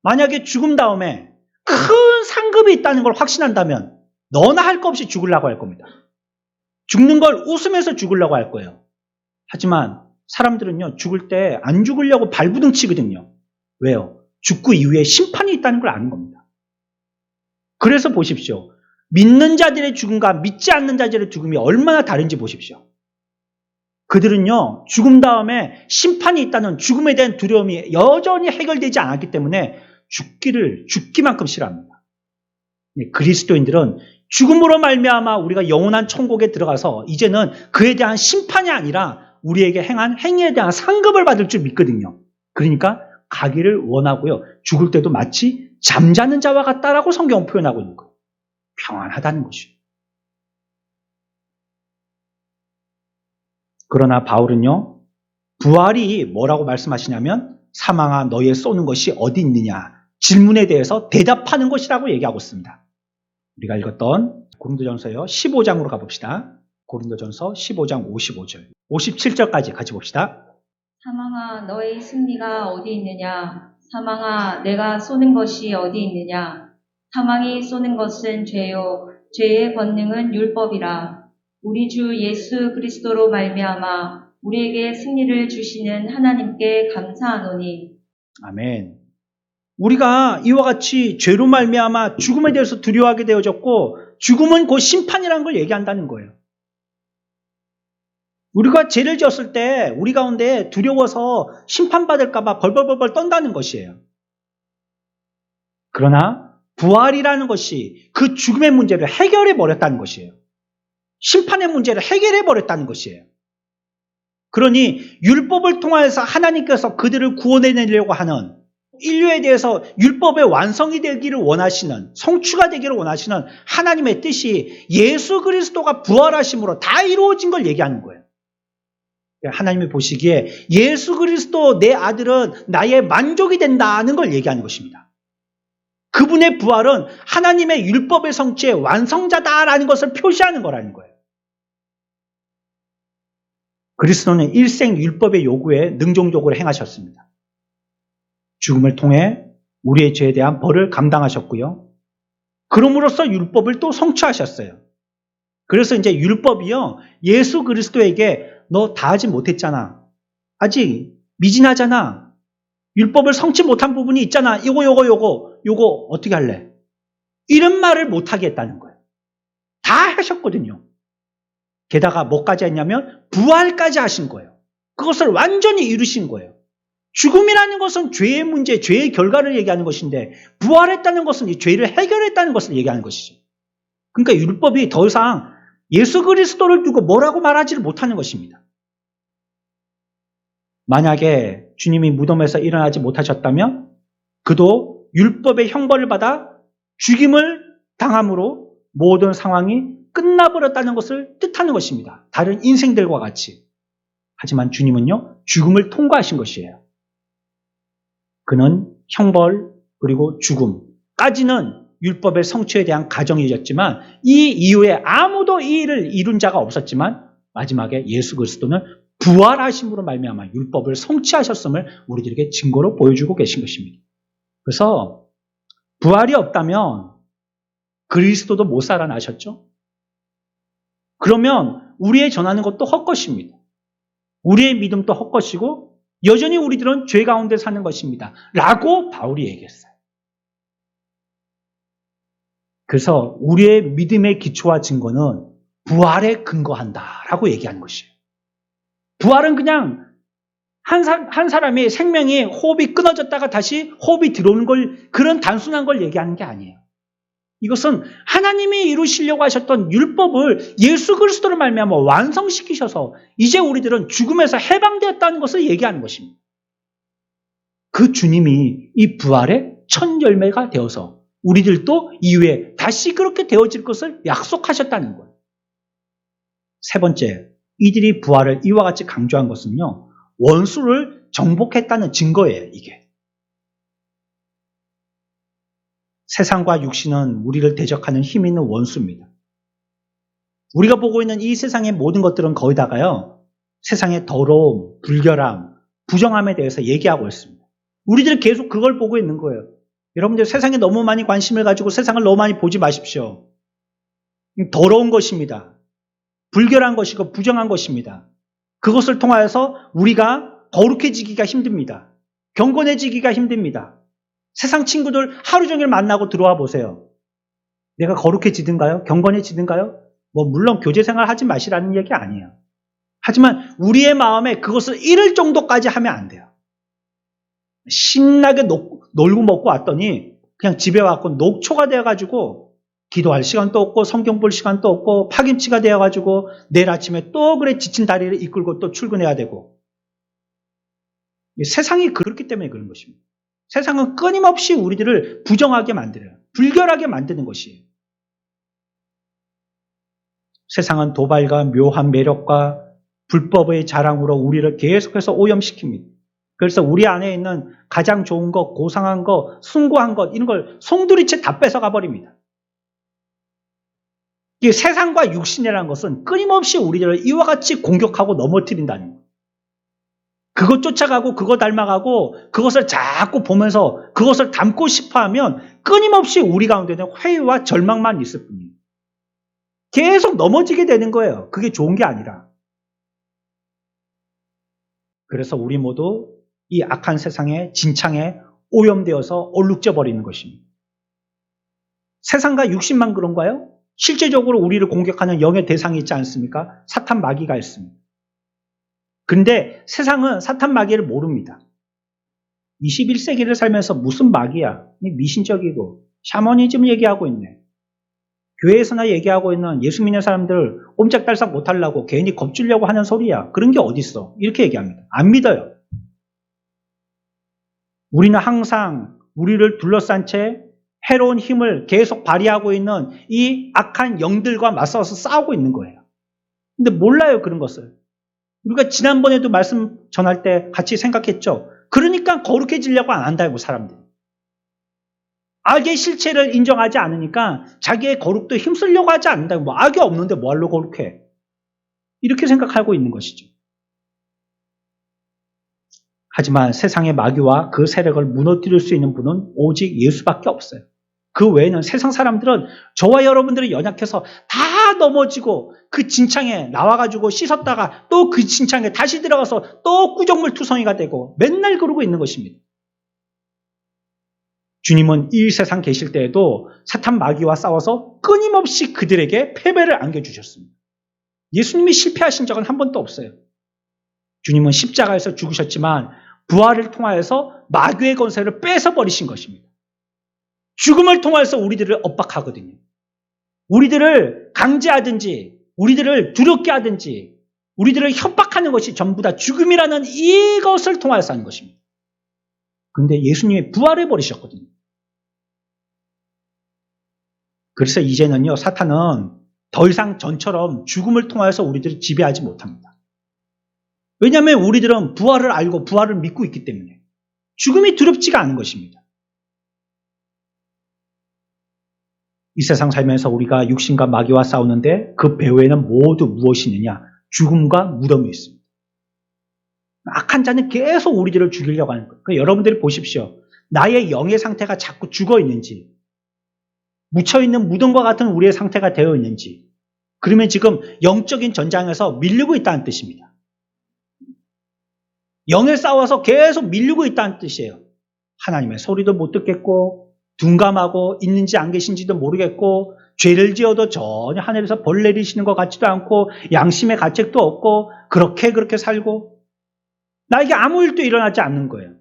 만약에 죽음 다음에 큰 상급이 있다는 걸 확신한다면 너나 할 거 없이 죽으려고 할 겁니다. 죽는 걸 웃으면서 죽으려고 할 거예요. 하지만 사람들은요, 죽을 때 안 죽으려고 발부둥 치거든요. 왜요? 죽고 이후에 심판이 있다는 걸 아는 겁니다. 그래서 보십시오. 믿는 자들의 죽음과 믿지 않는 자들의 죽음이 얼마나 다른지 보십시오. 그들은요, 죽음 다음에 심판이 있다는 죽음에 대한 두려움이 여전히 해결되지 않았기 때문에 죽기만큼 싫어합니다. 그리스도인들은 죽음으로 말미암아 우리가 영원한 천국에 들어가서 이제는 그에 대한 심판이 아니라 우리에게 행한 행위에 대한 상급을 받을 줄 믿거든요. 그러니까 가기를 원하고요. 죽을 때도 마치 잠자는 자와 같다라고 성경은 표현하고 있는 거예요. 평안하다는 것이죠. 그러나 바울은요, 부활이 뭐라고 말씀하시냐면 사망아 너의 쏘는 것이 어디 있느냐 질문에 대해서 대답하는 것이라고 얘기하고 있습니다. 우리가 읽었던 고린도전서요 15장으로 가봅시다. 고린도전서 15장 55절 57절까지 같이 봅시다. 사망아 너의 승리가 어디 있느냐? 사망아 내가 쏘는 것이 어디 있느냐? 사망이 쏘는 것은 죄요 죄의 권능은 율법이라. 우리 주 예수 그리스도로 말미암아 우리에게 승리를 주시는 하나님께 감사하노니. 아멘. 우리가 이와 같이 죄로 말미암아 죽음에 대해서 두려워하게 되어졌고 죽음은 곧 심판이라는 걸 얘기한다는 거예요. 우리가 죄를 지었을 때 우리 가운데 두려워서 심판받을까 봐 벌벌벌 떤다는 것이에요. 그러나 부활이라는 것이 그 죽음의 문제를 해결해 버렸다는 것이에요. 심판의 문제를 해결해 버렸다는 것이에요. 그러니 율법을 통해서 하나님께서 그들을 구원해내려고 하는 인류에 대해서 율법의 완성이 되기를 원하시는, 성취가 되기를 원하시는 하나님의 뜻이 예수 그리스도가 부활하심으로 다 이루어진 걸 얘기하는 거예요. 하나님이 보시기에 예수 그리스도 내 아들은 나의 만족이 된다는 걸 얘기하는 것입니다. 그분의 부활은 하나님의 율법의 성취의 완성자다라는 것을 표시하는 거라는 거예요. 그리스도는 일생 율법의 요구에 능동적으로 행하셨습니다. 죽음을 통해 우리의 죄에 대한 벌을 감당하셨고요. 그럼으로써 율법을 또 성취하셨어요. 그래서 이제 율법이요, 예수 그리스도에게 너 다 하지 못했잖아. 아직 미진하잖아. 율법을 성취 못한 부분이 있잖아. 요거 어떻게 할래? 이런 말을 못하게 했다는 거예요. 다 하셨거든요. 게다가 뭐까지 했냐면 부활까지 하신 거예요. 그것을 완전히 이루신 거예요. 죽음이라는 것은 죄의 문제, 죄의 결과를 얘기하는 것인데 부활했다는 것은 이 죄를 해결했다는 것을 얘기하는 것이죠. 그러니까 율법이 더 이상 예수 그리스도를 두고 뭐라고 말하지를 못하는 것입니다. 만약에 주님이 무덤에서 일어나지 못하셨다면 그도 율법의 형벌을 받아 죽임을 당함으로 모든 상황이 끝나버렸다는 것을 뜻하는 것입니다. 다른 인생들과 같이. 하지만 주님은요, 죽음을 통과하신 것이에요. 그는 형벌 그리고 죽음까지는 율법의 성취에 대한 가정이었지만 이 이후에 아무도 이 일을 이룬 자가 없었지만 마지막에 예수 그리스도는 부활하심으로 말미암아 율법을 성취하셨음을 우리들에게 증거로 보여주고 계신 것입니다. 그래서 부활이 없다면 그리스도도 못 살아나셨죠? 그러면 우리의 전하는 것도 헛것입니다. 우리의 믿음도 헛것이고 여전히 우리들은 죄 가운데 사는 것입니다. 라고 바울이 얘기했어요. 그래서 우리의 믿음의 기초와 증거는 부활에 근거한다라고 얘기하는 것이에요. 부활은 그냥 한 사람의 생명이 호흡이 끊어졌다가 다시 호흡이 들어오는 걸, 그런 단순한 걸 얘기하는 게 아니에요. 이것은 하나님이 이루시려고 하셨던 율법을 예수 그리스도를 말미암아 완성시키셔서 이제 우리들은 죽음에서 해방되었다는 것을 얘기하는 것입니다. 그 주님이 이 부활의 첫 열매가 되어서 우리들도 이후에 다시 그렇게 되어질 것을 약속하셨다는 거예요. 세 번째, 이들이 부활을 이와 같이 강조한 것은요, 원수를 정복했다는 증거예요, 이게. 세상과 육신은 우리를 대적하는 힘 있는 원수입니다. 우리가 보고 있는 이 세상의 모든 것들은 거의 다가요, 세상의 더러움, 불결함, 부정함에 대해서 얘기하고 있습니다. 우리들은 계속 그걸 보고 있는 거예요. 여러분들 세상에 너무 많이 관심을 가지고 세상을 너무 많이 보지 마십시오. 더러운 것입니다. 불결한 것이고 부정한 것입니다. 그것을 통하여서 우리가 거룩해지기가 힘듭니다. 경건해지기가 힘듭니다. 세상 친구들 하루 종일 만나고 들어와 보세요. 내가 거룩해지든가요? 경건해지든가요? 물론 교제생활 하지 마시라는 얘기 아니에요. 하지만 우리의 마음에 그것을 잃을 정도까지 하면 안 돼요. 신나게 놀고 먹고 왔더니 그냥 집에 와서 녹초가 되어가지고 기도할 시간도 없고 성경 볼 시간도 없고 파김치가 되어가지고 내일 아침에 또 그래 지친 다리를 이끌고 또 출근해야 되고. 세상이 그렇기 때문에 그런 것입니다. 세상은 끊임없이 우리들을 부정하게 만들어요. 불결하게 만드는 것이에요. 세상은 도발과 묘한 매력과 불법의 자랑으로 우리를 계속해서 오염시킵니다. 그래서 우리 안에 있는 가장 좋은 것, 고상한 것, 숭고한 것, 이런 걸 송두리째 다 뺏어가 버립니다. 이 세상과 육신이라는 것은 끊임없이 우리들을 이와 같이 공격하고 넘어뜨린다는 거예요. 그것 쫓아가고 그것 닮아가고 그것을 자꾸 보면서 그것을 닮고 싶어하면 끊임없이 우리 가운데는 회의와 절망만 있을 뿐이에요. 계속 넘어지게 되는 거예요. 그게 좋은 게 아니라. 그래서 우리 모두 이 악한 세상의 진창에 오염되어서 얼룩져 버리는 것입니다. 세상과 육신만 그런가요? 실제적으로 우리를 공격하는 영의 대상이 있지 않습니까? 사탄 마귀가 있습니다. 근데 세상은 사탄 마귀를 모릅니다. 21세기를 살면서 무슨 마귀야? 미신적이고 샤머니즘 얘기하고 있네. 교회에서나 얘기하고 있는 예수 믿는 사람들 옴짝달싹 못하려고 괜히 겁주려고 하는 소리야. 그런 게 어딨어? 이렇게 얘기합니다. 안 믿어요. 우리는 항상 우리를 둘러싼 채 해로운 힘을 계속 발휘하고 있는 이 악한 영들과 맞서서 싸우고 있는 거예요. 근데 몰라요, 그런 것을. 우리가 지난번에도 말씀 전할 때 같이 생각했죠. 그러니까 거룩해지려고 안 한다고, 사람들이. 악의 실체를 인정하지 않으니까 자기의 거룩도 힘쓰려고 하지 않는다고. 악이 없는데 뭐하러 거룩해? 이렇게 생각하고 있는 것이죠. 하지만 세상의 마귀와 그 세력을 무너뜨릴 수 있는 분은 오직 예수밖에 없어요. 그 외에는 세상 사람들은 저와 여러분들이 연약해서 다 넘어지고 그 진창에 나와가지고 씻었다가 또 그 진창에 다시 들어가서 또 구정물 투성이가 되고 맨날 그러고 있는 것입니다. 주님은 이 세상 계실 때에도 사탄 마귀와 싸워서 끊임없이 그들에게 패배를 안겨주셨습니다. 예수님이 실패하신 적은 한 번도 없어요. 주님은 십자가에서 죽으셨지만 부활을 통하여서 마귀의 권세를 뺏어버리신 것입니다. 죽음을 통해서 우리들을 엇박하거든요. 우리들을 강제하든지 우리들을 두렵게 하든지 우리들을 협박하는 것이 전부 다 죽음이라는 이것을 통해서 하는 것입니다. 그런데 예수님이 부활해버리셨거든요. 그래서 이제는요, 사탄은 더 이상 전처럼 죽음을 통해서 우리들을 지배하지 못합니다. 왜냐하면 우리들은 부활을 알고 부활을 믿고 있기 때문에 죽음이 두렵지가 않은 것입니다. 이 세상 살면서 우리가 육신과 마귀와 싸우는데 그 배후에는 모두 무엇이 있느냐? 죽음과 무덤이 있습니다. 악한 자는 계속 우리들을 죽이려고 하는 거예요. 그러니까 여러분들이 보십시오. 나의 영의 상태가 자꾸 죽어 있는지 묻혀있는 무덤과 같은 우리의 상태가 되어 있는지, 그러면 지금 영적인 전장에서 밀리고 있다는 뜻입니다. 영에 싸워서 계속 밀리고 있다는 뜻이에요. 하나님의 소리도 못 듣겠고, 둔감하고 있는지 안 계신지도 모르겠고, 죄를 지어도 전혀 하늘에서 벌 내리시는 것 같지도 않고, 양심의 가책도 없고, 그렇게 살고, 나에게 아무 일도 일어나지 않는 거예요.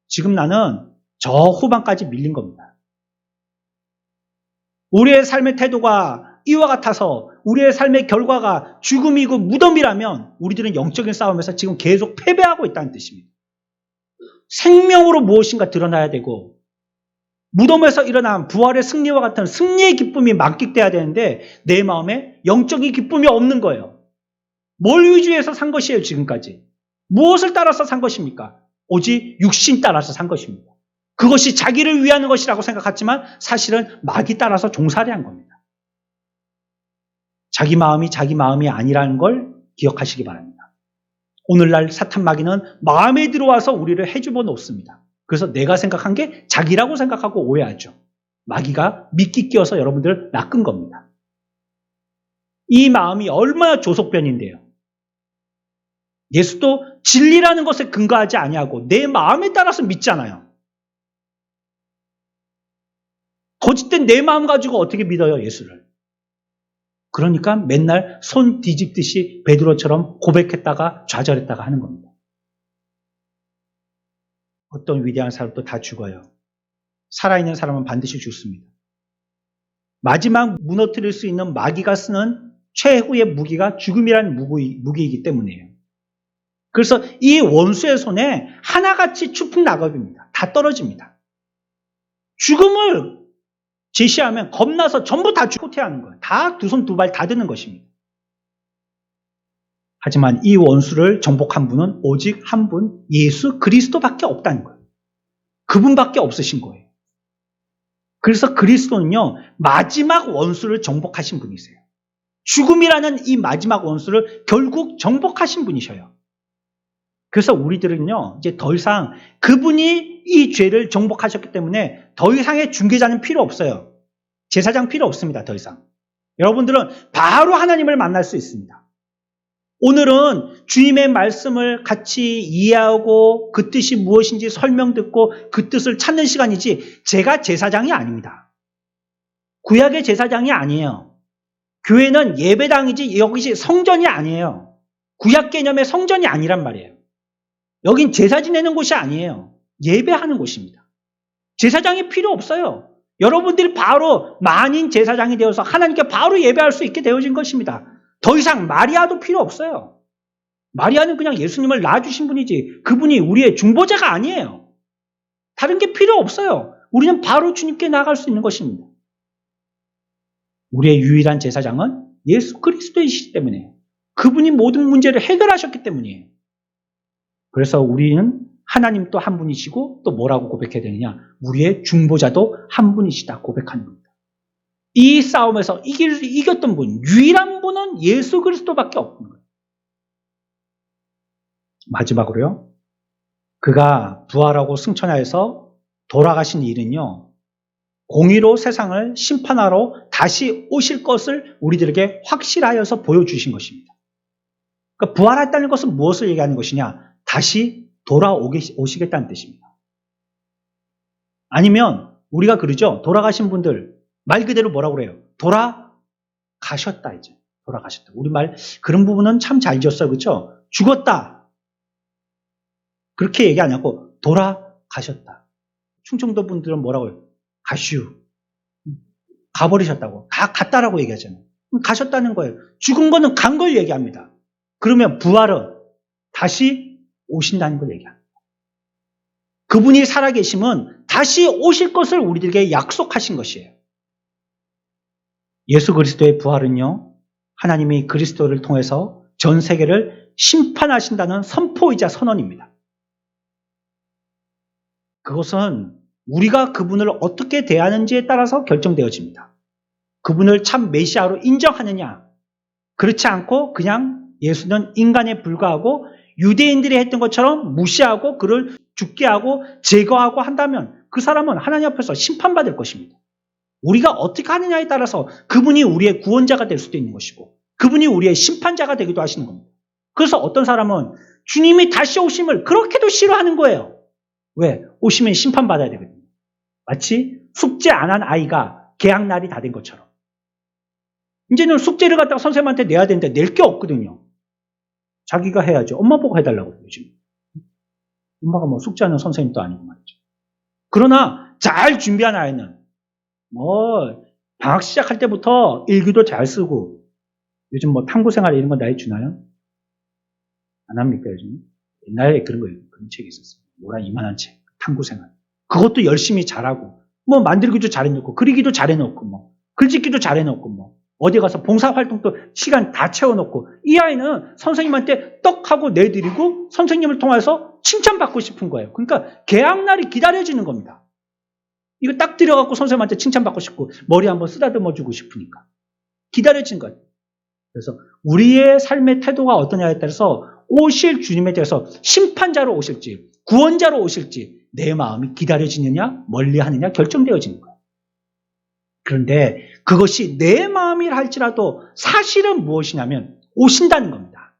지금 나는 저 후반까지 밀린 겁니다. 우리의 삶의 태도가 이와 같아서 우리의 삶의 결과가 죽음이고 무덤이라면 우리들은 영적인 싸움에서 지금 계속 패배하고 있다는 뜻입니다. 생명으로 무엇인가 드러나야 되고, 무덤에서 일어난 부활의 승리와 같은 승리의 기쁨이 만끽돼야 되는데 내 마음에 영적인 기쁨이 없는 거예요. 뭘 위주해서 산 것이에요, 지금까지? 무엇을 따라서 산 것입니까? 오직 육신 따라서 산 것입니다. 그것이 자기를 위하는 것이라고 생각했지만 사실은 마귀 따라서 종살이 한 겁니다. 자기 마음이 아니라는 걸 기억하시기 바랍니다. 오늘날 사탄 마귀는 마음에 들어와서 우리를 해집어 놓습니다. 그래서 내가 생각한 게 자기라고 생각하고 오해하죠. 마귀가 미끼 끼워서 여러분들을 낚은 겁니다. 이 마음이 얼마나 조속변인데요. 예수도 진리라는 것에 근거하지 아니하고 내 마음에 따라서 믿잖아요. 거짓된 내 마음 가지고 어떻게 믿어요, 예수를? 그러니까 맨날 손 뒤집듯이 베드로처럼 고백했다가 좌절했다가 하는 겁니다. 어떤 위대한 사람도 다 죽어요. 살아있는 사람은 반드시 죽습니다. 마지막 무너뜨릴 수 있는 마귀가 쓰는 최후의 무기가 죽음이라는 무기이기 때문이에요. 그래서 이 원수의 손에 하나같이 추풍 낙엽입니다. 다 떨어집니다. 죽음을 제시하면 겁나서 전부 다 후퇴하는 거예요. 다 두 손 두 발 다 드는 것입니다. 하지만 이 원수를 정복한 분은 오직 한 분, 예수 그리스도밖에 없다는 거예요. 그분밖에 없으신 거예요. 그래서 그리스도는요, 마지막 원수를 정복하신 분이세요. 죽음이라는 이 마지막 원수를 결국 정복하신 분이셔요. 그래서 우리들은요, 이제 더 이상 그분이 이 죄를 정복하셨기 때문에 더 이상의 중개자는 필요 없어요. 제사장 필요 없습니다, 더 이상. 여러분들은 바로 하나님을 만날 수 있습니다. 오늘은 주님의 말씀을 같이 이해하고 그 뜻이 무엇인지 설명 듣고 그 뜻을 찾는 시간이지 제가 제사장이 아닙니다. 구약의 제사장이 아니에요. 교회는 예배당이지 여기지 성전이 아니에요. 구약 개념의 성전이 아니란 말이에요. 여긴 제사 지내는 곳이 아니에요. 예배하는 곳입니다. 제사장이 필요 없어요. 여러분들이 바로 만인 제사장이 되어서 하나님께 바로 예배할 수 있게 되어진 것입니다. 더 이상 마리아도 필요 없어요. 마리아는 그냥 예수님을 낳아주신 분이지 그분이 우리의 중보자가 아니에요. 다른 게 필요 없어요. 우리는 바로 주님께 나아갈 수 있는 것입니다. 우리의 유일한 제사장은 예수 그리스도이시기 때문에 그분이 모든 문제를 해결하셨기 때문이에요. 그래서 우리는 하나님 또 한 분이시고 또 뭐라고 고백해야 되느냐? 우리의 중보자도 한 분이시다 고백하는 겁니다. 이 싸움에서 이겼던 분, 유일한 분은 예수 그리스도밖에 없는 거예요. 마지막으로요. 그가 부활하고 승천하여서 돌아가신 일은요. 공의로 세상을 심판하러 다시 오실 것을 우리들에게 확실하여서 보여주신 것입니다. 그러니까 부활했다는 것은 무엇을 얘기하는 것이냐? 다시 돌아오시겠다는 뜻입니다. 아니면 우리가 그러죠. 돌아가신 분들 말 그대로 뭐라고 그래요? 돌아가셨다 이제. 돌아가셨다. 우리말 그런 부분은 참 잘 지었어요. 그렇죠? 죽었다. 그렇게 얘기 안 하고 돌아가셨다. 충청도 분들은 뭐라고 해요? 가슈. 가버리셨다고. 갔다라고 얘기하잖아요. 가셨다는 거예요. 죽은 거는 간 걸 얘기합니다. 그러면 부활은 다시 오신다는 걸 얘기합니다. 그분이 살아계심은 다시 오실 것을 우리들에게 약속하신 것이에요. 예수 그리스도의 부활은요, 하나님이 그리스도를 통해서 전 세계를 심판하신다는 선포이자 선언입니다. 그것은 우리가 그분을 어떻게 대하는지에 따라서 결정되어집니다. 그분을 참 메시아로 인정하느냐, 그렇지 않고 그냥 예수는 인간에 불과하고 유대인들이 했던 것처럼 무시하고 그를 죽게 하고 제거하고 한다면 그 사람은 하나님 앞에서 심판받을 것입니다. 우리가 어떻게 하느냐에 따라서 그분이 우리의 구원자가 될 수도 있는 것이고 그분이 우리의 심판자가 되기도 하시는 겁니다. 그래서 어떤 사람은 주님이 다시 오심을 그렇게도 싫어하는 거예요. 왜? 오시면 심판받아야 되거든요. 마치 숙제 안 한 아이가 개학날이 다 된 것처럼. 이제는 숙제를 갖다가 선생님한테 내야 되는데 낼 게 없거든요. 자기가 해야죠. 엄마 보고 해달라고 요즘. 엄마가 뭐 숙제하는 선생님도 아니고 말이죠. 그러나 잘 준비한 아이는 방학 시작할 때부터 일기도 잘 쓰고 요즘 뭐 탐구생활 이런 거 나이 주나요? 안 합니까 요즘? 옛날에 그런 책이 있었어요. 뭐라 이만한 책, 탐구생활. 그것도 열심히 잘하고 뭐 만들기도 잘해놓고 그리기도 잘해놓고 뭐 글짓기도 잘해놓고 뭐 어디 가서 봉사활동도 시간 다 채워놓고 이 아이는 선생님한테 떡하고 내드리고 선생님을 통해서 칭찬받고 싶은 거예요. 그러니까 개학날이 기다려지는 겁니다. 이거 딱 들여갖고 선생님한테 칭찬받고 싶고 머리 한번 쓰다듬어주고 싶으니까 기다려진 거예요. 그래서 우리의 삶의 태도가 어떠냐에 따라서 오실 주님에 대해서 심판자로 오실지 구원자로 오실지 내 마음이 기다려지느냐 멀리하느냐 결정되어지는 거예요. 그런데 그것이 내 마음이라 할지라도 사실은 무엇이냐면 오신다는 겁니다.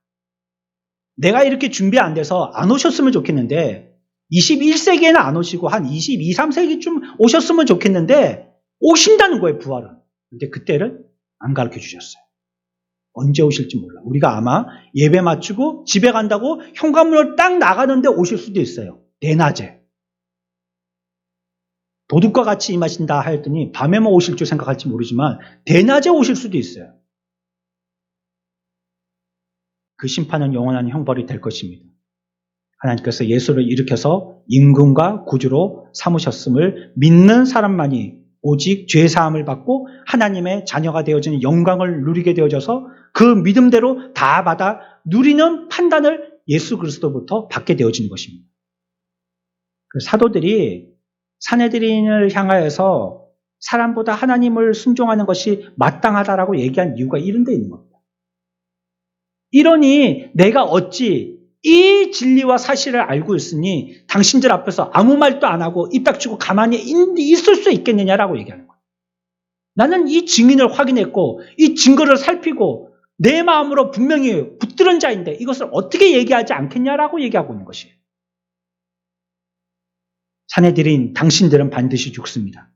내가 이렇게 준비 안 돼서 안 오셨으면 좋겠는데 21세기에는 안 오시고 한 22, 3세기쯤 오셨으면 좋겠는데 오신다는 거예요, 부활은. 근데 그때를 안 가르쳐 주셨어요. 언제 오실지 몰라. 우리가 아마 예배 마치고 집에 간다고 현관문을 딱 나가는데 오실 수도 있어요. 대낮에. 도둑과 같이 임하신다 하였더니 밤에만 오실 줄 생각할지 모르지만 대낮에 오실 수도 있어요. 그 심판은 영원한 형벌이 될 것입니다. 하나님께서 예수를 일으켜서 임금과 구주로 삼으셨음을 믿는 사람만이 오직 죄사함을 받고 하나님의 자녀가 되어지는 영광을 누리게 되어져서 그 믿음대로 다 받아 누리는 판단을 예수 그리스도부터 받게 되어지는 것입니다. 그 사도들이 산헤드린을 향하여서 사람보다 하나님을 순종하는 것이 마땅하다라고 얘기한 이유가 이런 데 있는 겁니다. 이러니 내가 어찌 이 진리와 사실을 알고 있으니 당신들 앞에서 아무 말도 안 하고 입 닥치고 가만히 있을 수 있겠느냐라고 얘기하는 거예요. 나는 이 증인을 확인했고 이 증거를 살피고 내 마음으로 분명히 붙들은 자인데 이것을 어떻게 얘기하지 않겠냐라고 얘기하고 있는 것이에요. 산헤드린, 당신들은 반드시 죽습니다.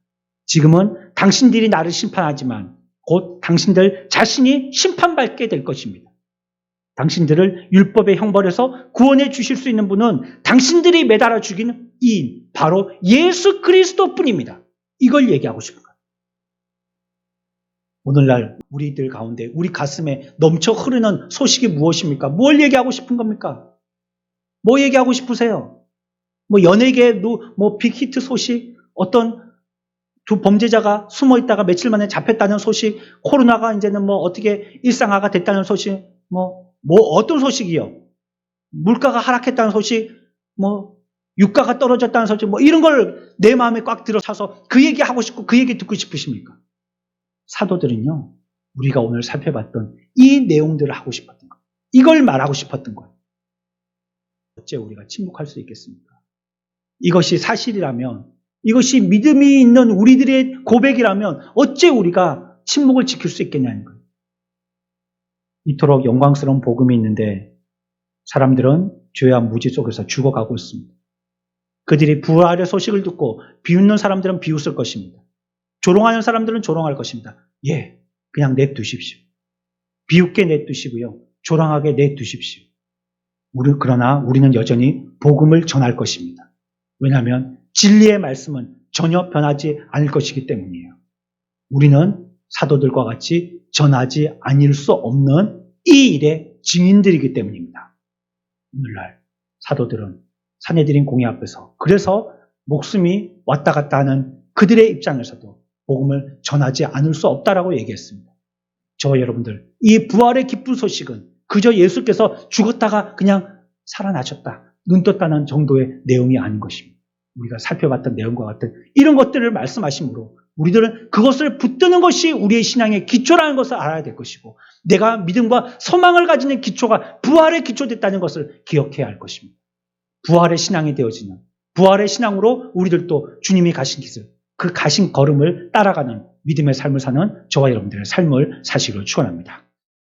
지금은 당신들이 나를 심판하지만 곧 당신들 자신이 심판받게 될 것입니다. 당신들을 율법의 형벌에서 구원해 주실 수 있는 분은 당신들이 매달아 죽인 이인, 바로 예수 그리스도뿐입니다. 이걸 얘기하고 싶은 거예요. 오늘날 우리들 가운데 우리 가슴에 넘쳐 흐르는 소식이 무엇입니까? 뭘 얘기하고 싶은 겁니까? 뭐 얘기하고 싶으세요? 뭐 연예계 뭐 빅히트 소식, 어떤 두 범죄자가 숨어 있다가 며칠 만에 잡혔다는 소식, 코로나가 이제는 뭐 어떻게 일상화가 됐다는 소식, 뭐 어떤 소식이요? 물가가 하락했다는 소식, 뭐 유가가 떨어졌다는 소식, 뭐 이런 걸 내 마음에 꽉 들어차서 그 얘기 하고 싶고 그 얘기 듣고 싶으십니까? 사도들은요, 우리가 오늘 살펴봤던 이 내용들을 하고 싶었던 거예요. 이걸 말하고 싶었던 거예요. 어째 우리가 침묵할 수 있겠습니까? 이것이 사실이라면, 이것이 믿음이 있는 우리들의 고백이라면 어째 우리가 침묵을 지킬 수 있겠냐는 거예요. 이토록 영광스러운 복음이 있는데 사람들은 죄와 무지 속에서 죽어가고 있습니다. 그들이 부활의 소식을 듣고 비웃는 사람들은 비웃을 것입니다. 조롱하는 사람들은 조롱할 것입니다. 예, 그냥 냅두십시오. 비웃게 냅두시고요. 조롱하게 냅두십시오. 그러나 우리는 여전히 복음을 전할 것입니다. 왜냐하면 진리의 말씀은 전혀 변하지 않을 것이기 때문이에요. 우리는 사도들과 같이 전하지 않을 수 없는 이 일의 증인들이기 때문입니다. 오늘날 사도들은 산헤드린 공회 앞에서 그래서 목숨이 왔다 갔다 하는 그들의 입장에서도 복음을 전하지 않을 수 없다라고 얘기했습니다. 저와 여러분들, 이 부활의 기쁜 소식은 그저 예수께서 죽었다가 그냥 살아나셨다, 눈 떴다는 정도의 내용이 아닌 것입니다. 우리가 살펴봤던 내용과 같은 이런 것들을 말씀하시므로 우리들은 그것을 붙드는 것이 우리의 신앙의 기초라는 것을 알아야 될 것이고, 내가 믿음과 소망을 가지는 기초가 부활의 기초됐다는 것을 기억해야 할 것입니다. 부활의 신앙이 되어지는, 부활의 신앙으로 우리들도 주님이 가신 길을 그 가신 걸음을 따라가는 믿음의 삶을 사는 저와 여러분들의 삶을 사시기를 축원합니다.